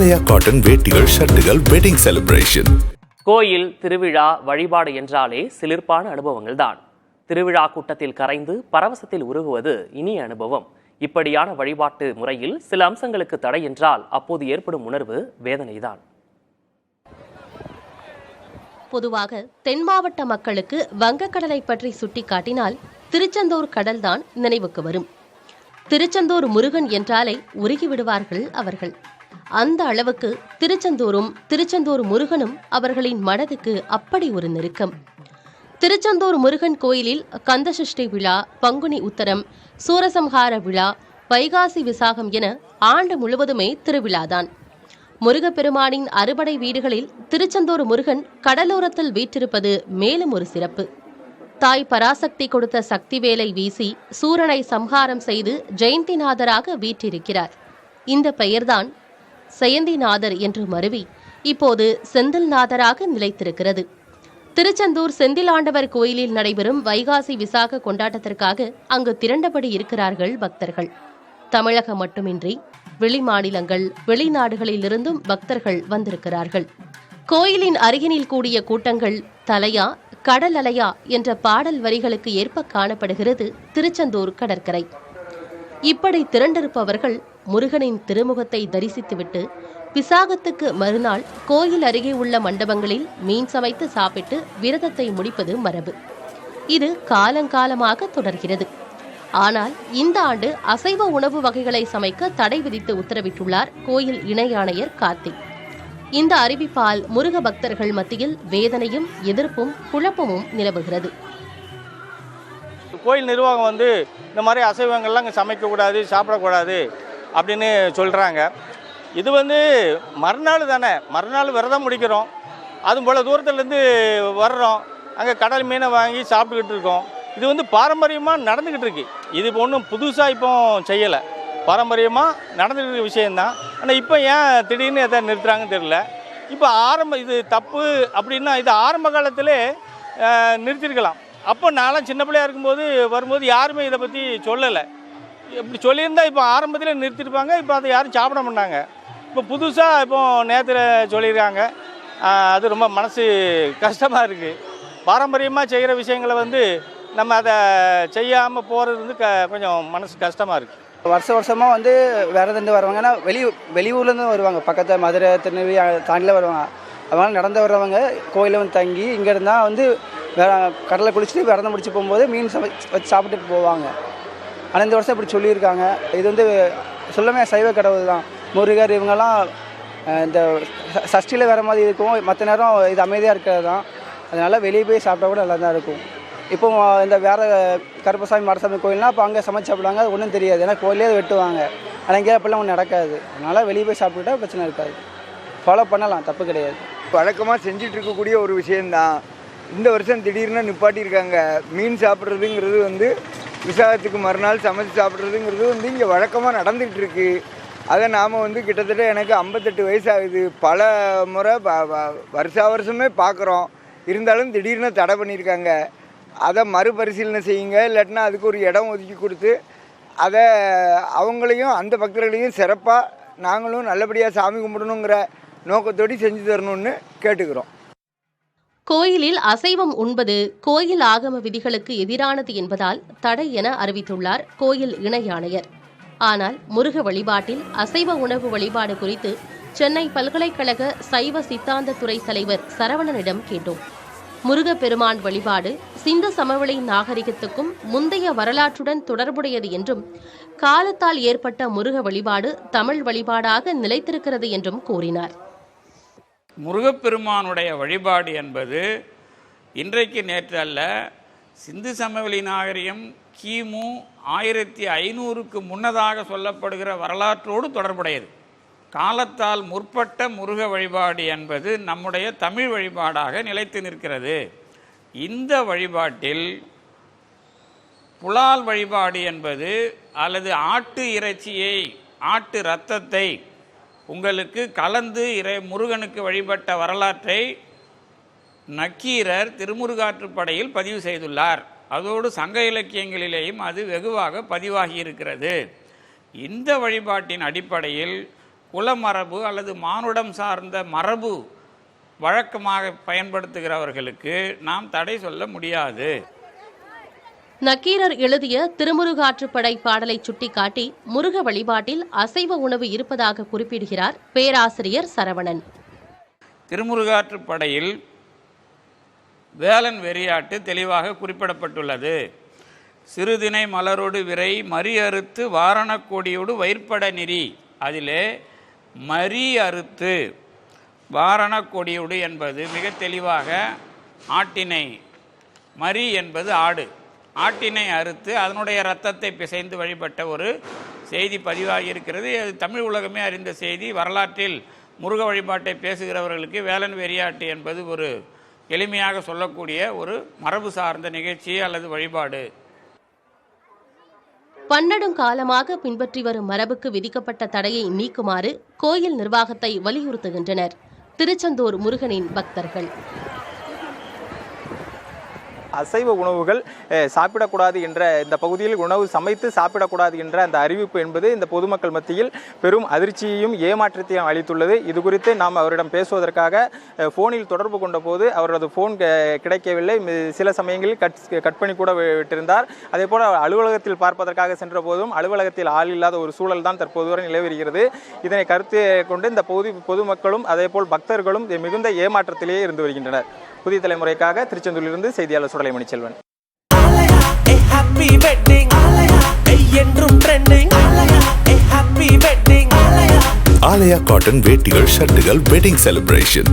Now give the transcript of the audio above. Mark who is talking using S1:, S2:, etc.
S1: Himalaya cotton வேட்டிகள், ஷர்ட்டுகள், wedding celebration.
S2: கோயில் திருவிழா வழிபாடு என்றாலே சிலிர்ப்பான அனுபவங்கள் தான். திருவிழா கூட்டத்தில் கரைந்து பரவசத்தில் உருகுவது இனிய அனுபவம். இப்படியான வழிபாட்டு முறையில் சில அம்சங்களுக்கு தடை என்றால் அப்போது ஏற்படும் உணர்வு வேதனைதான்.
S3: பொதுவாக தென் மாவட்ட மக்களுக்கு வங்கக்கடலை பற்றி சுட்டிக்காட்டினால் திருச்செந்தூர் கடல்தான் நினைவுக்கு வரும். திருச்செந்தூர் முருகன் என்றாலே உருகி விடுவார்கள் அவர்கள். அந்த அளவுக்கு திருச்செந்தூர் முருகனும் அவர்களின் மனதுக்கு அப்படி ஒரு நெருக்கம். திருச்செந்தூர் முருகன் கோயிலில் கந்தசஷ்டி விழா, பங்குனி உத்தரம், சூரசம்ஹார விழா, வைகாசி விசாகம் என ஆண்டு முழுவதுமே திருவிழாதான். முருகப்பெருமானின் அறுபடை வீடுகளில் திருச்செந்தூர் முருகன் கடலோரத்தில் வீற்றிருப்பது மேலும் ஒரு சிறப்பு. தாய் பராசக்தி கொடுத்த சக்திவேலை வீசி சூரனை சம்ஹாரம் செய்து ஜெயந்திநாதராக வீற்றிருக்கிறார். இந்த பெயர்தான் செயந்திநாதர் என்று மருவி இப்போது செந்தில்நாதராக நிலைத்திருக்கிறது. திருச்செந்தூர் செந்திலாண்டவர் கோயிலில் நடைபெறும் வைகாசி விசாக கொண்டாட்டத்திற்காக அங்கு திரண்டபடி இருக்கிறார்கள் பக்தர்கள். தமிழகம் மட்டுமின்றி வெளிமாநிலங்கள், வெளிநாடுகளிலிருந்தும் பக்தர்கள் வந்திருக்கிறார்கள். கோயிலின் அருகினில் கூடிய கூட்டங்கள் தலையா கடல் அலையா என்ற பாடல் வரிகளுக்கு ஏற்ப காணப்படுகிறது திருச்செந்தூர் கடற்கரை. இப்படி திரண்டிருப்பவர்கள் முருகனின் திருமுகத்தை தரிசித்துவிட்டு விசாகத்துக்கு மறுநாள் கோயில் அருகே உள்ள மண்டபங்களில் மீன் சமைத்து சாப்பிட்டு விரதத்தை முடிப்பது மரபு. இது காலங்காலமாக தொடர்கிறது. ஆனால் இந்த ஆண்டு அசைவ உணவு வகைகளை சமைக்க தடை விதித்து உத்தரவிட்டுள்ளார் கோயில் இணை ஆணையர் கார்த்திக். இந்த அறிவிப்பால் முருக பக்தர்கள் மத்தியில் வேதனையும் எதிர்ப்பும் குழப்பமும் நிலவுகிறது.
S4: கோயில் நிர்வாகம் இந்த மாதிரி அசைவங்கள்லாம் இங்கே சமைக்கக்கூடாது, சாப்பிடக்கூடாது அப்படின்னு சொல்கிறாங்க. இது மறுநாள் தானே, மறுநாள் விரதம் முடிக்கிறோம். அதுவும் போல் தூரத்துலேருந்து வர்றோம், அங்கே கடல் மீனை வாங்கி சாப்பிட்டுக்கிட்டு இருக்கோம். இது பாரம்பரியமாக நடந்துக்கிட்டு இருக்கு. இது இப்போ ஒன்றும் புதுசாக இப்போ செய்யலை, பாரம்பரியமாக நடந்துகிட்டு இருக்க விஷயந்தான். ஆனால் இப்போ ஏன் திடீர்னு எதை நிறுத்துறாங்கன்னு தெரியல. இப்போ இது தப்பு அப்படின்னா இது ஆரம்ப காலத்திலே நிறுத்திருக்கலாம். அப்போ நான்லாம் சின்ன பிள்ளையாக இருக்கும்போது வரும்போது யாருமே இதை பற்றி சொல்லலை. இப்படி சொல்லியிருந்தால் இப்போ ஆரம்பத்தில் நிறுத்திருப்பாங்க. இப்போ அதை யாரும் சாப்பிட மாட்டாங்க. இப்போ புதுசாக இப்போ நேரத்தில் சொல்லியிருக்காங்க. அது ரொம்ப மனசு கஷ்டமாக இருக்குது. பாரம்பரியமாக செய்கிற விஷயங்களை நம்ம அதை செய்யாமல் போகிறது கொஞ்சம் மனசு கஷ்டமாக இருக்குது.
S5: வருஷமாக விரதந்து வருவாங்க. ஏன்னா வெளியூர்லேருந்து வருவாங்க, பக்கத்தில் மதுரை, திருநெல்வேலி தாண்டிலாம் வருவாங்க. அதனால் நடந்து வர்றவங்க கோயிலில் தங்கி இங்கே இருந்தால் கடலை குளிச்சுட்டு விரதம் முடிச்சு போகும்போது மீன் வச்சு சாப்பிட்டு போவாங்க. ஆனால் இந்த வருஷம் இப்படி சொல்லியிருக்காங்க. இது சொல்லமே சைவ கடவுள் தான். முருகர் இவங்கெல்லாம் இந்த சஷ்டியில் வேறு மாதிரி இருக்கும், மற்ற நேரம் இது அமைதியாக இருக்கிறது தான். அதனால் வெளியே போய் சாப்பிட்டா கூட நல்லா தான் இருக்கும். இப்போ இந்த வேறு கருப்பசாமி மாடசாமி கோயில்னால் இப்போ அங்கே சமைச்சு சாப்பிடுவாங்க, அது ஒன்றும் தெரியாது. ஏன்னா கோயிலே வெட்டுவாங்க. ஆனால் இங்கே அப்படிலாம் ஒன்றும் நடக்காது. அதனால் வெளியே போய் சாப்பிட்டுட்டா பிரச்சனை இருக்காது. ஃபாலோ பண்ணலாம், தப்பு கிடையாது.
S6: வழக்கமாக செஞ்சுட்டு இருக்கக்கூடிய ஒரு விஷயந்தான். இந்த வருஷம் திடீர்னு நிப்பாட்டியிருக்காங்க. மீன் சாப்பிட்றதுங்கிறது விசாகத்துக்கு மறுநாள் சமைச்சு சாப்பிட்றதுங்கிறது இங்கே வழக்கமாக நடந்துகிட்டு இருக்கு. அதை நாம் கிட்டத்தட்ட எனக்கு 58 வயசு ஆகுது. பல முறை வருஷா வருஷமே பார்க்குறோம். இருந்தாலும் திடீர்னு தடை பண்ணியிருக்காங்க. அதை மறுபரிசீலனை செய்யுங்க, இல்லாட்டினா அதுக்கு ஒரு இடம் ஒதுக்கி கொடுத்து அதை அவங்களையும் அந்த பக்தர்களையும் சிறப்பாக நாங்களும் நல்லபடியாக சாமி கும்பிடணுங்கிற நோக்கத்தோடு செஞ்சு தரணும்னு கேட்டுக்கிறோம்.
S3: கோயிலில் அசைவம் உண்பது கோயில் ஆகம விதிகளுக்கு எதிரானது என்பதால் தடை என அறிவித்துள்ளார் கோயில் இணை ஆணையர். ஆனால் முருக வழிபாட்டில் அசைவ உணவு வழிபாடு குறித்து சென்னை பல்கலைக்கழக சைவ சித்தாந்த துறை தலைவர் சரவணனிடம் கேட்டோம். முருகப்பெருமான் வழிபாடு சிந்து சமவெளி நாகரிகத்துக்கும் முந்தைய வரலாற்றுடன் தொடர்புடையது என்றும் காலத்தால் ஏற்பட்ட முருக வழிபாடு தமிழ் வழிபாடாக நிலைத்திருக்கிறது என்றும் கூறினார்.
S7: முருகப்பெருமானுடைய வழிபாடு என்பது இன்றைக்கு நேற்று அல்ல. சிந்து சமவெளி நாகரிகம் கிமு 1500க்கு முன்னதாக சொல்லப்படுகிற வரலாற்றோடு தொடர்புடையது. காலத்தால் முற்பட்ட முருக வழிபாடு என்பது நம்முடைய தமிழ் வழிபாடாக நிலைத்து நிற்கிறது. இந்த வழிபாட்டில் புலால் வழிபாடு என்பது அல்லது ஆட்டு இறைச்சியை, ஆட்டு இரத்தத்தை உங்களுக்கு கலந்து முருகனுக்கு வழிபட்ட வரலாற்றை நக்கீரர் திருமுருகாற்றுப்படையில் பதிவு செய்துள்ளார். அதோடு சங்க இலக்கியங்களிலேயும் அது வெகுவாக பதிவாகி இருக்கிறது. இந்த வழிபாட்டின் அடிப்படையில் குலமரபு அல்லது மானுடம் சார்ந்த மரபு வழக்கமாக பயன்படுத்துகிறவர்களுக்கு நாம் தடை சொல்ல முடியாது.
S3: நக்கீரர் எழுதிய திருமுருகாற்றுப்படை பாடலை சுட்டிக்காட்டி முருக வழிபாட்டில் அசைவ உணவு இருப்பதாக குறிப்பிடுகிறார் பேராசிரியர் சரவணன்.
S7: திருமுருகாற்றுப்படையில் வேலன் வெறியாட்டு தெளிவாக குறிப்பிடப்பட்டுள்ளது. சிறுதினை மலரோடு விரை மறி அறுத்து வாரணக் கொடியோடு வயிற்பட நெறி. அதிலே மறி அறுத்து வாரணக் கொடியோடு என்பது மிக தெளிவாக ஆட்டினை, மறி என்பது ஆடு, ஆட்டினை அறுத்து அதனுடைய இரத்தத்தை பிசைந்து வழிபட்ட ஒரு செய்தி பதிவாகி இருக்கிறது. அது தமிழ் உலகமே அறிந்த செய்தி. வரலாற்றில் முருக வழிபாட்டை பேசுகிறவர்களுக்கு வேலன் வெறியாட்டு என்பது ஒரு எளிமையாக சொல்லக்கூடிய ஒரு மரபு சார்ந்த நிகழ்ச்சி அல்லது வழிபாடு.
S3: பன்னெடுங்காலமாக பின்பற்றி வரும் மரபுக்கு விதிக்கப்பட்ட தடையை நீக்குமாறு கோயில் நிர்வாகத்தை வலியுறுத்துகின்றனர் திருச்செந்தூர் முருகனின் பக்தர்கள்.
S4: அசைவ உணவுகள் சாப்பிடக்கூடாது என்ற இந்த பகுதியில் உணவு சமைத்து சாப்பிடக்கூடாது என்ற அந்த அறிவிப்பு என்பது இந்த பொதுமக்கள் மத்தியில் பெரும் அதிர்ச்சியையும் ஏமாற்றத்தையும் அளித்துள்ளது. இது குறித்து நாம் அவரிடம் பேசுவதற்காக ஃபோனில் தொடர்பு கொண்ட போது அவரது ஃபோன் கிடைக்கவில்லை. சில சமயங்களில் கட் பண்ணி கூட விட்டிருந்தார். அதே போல் அலுவலகத்தில் பார்ப்பதற்காக சென்ற போதும் அலுவலகத்தில் ஆள் இல்லாத ஒரு சூழல் தான் தற்போது வரை நிலவுகிறது. இதனை கருத்து கொண்டு இந்த பொதுமக்களும் அதே போல் பக்தர்களும் மிகுந்த ஏமாற்றத்திலேயே இருந்து வருகின்றனர். புதிய தலைமுறைக்காக திருச்செந்தூரிலிருந்து செய்தியாளர் சுடலைமணி செல்வன்.
S1: ஆலயா காட்டன் வேட்டிகள் ஷர்ட்டுகள் வெட்டிங் செலிப்ரேஷன்.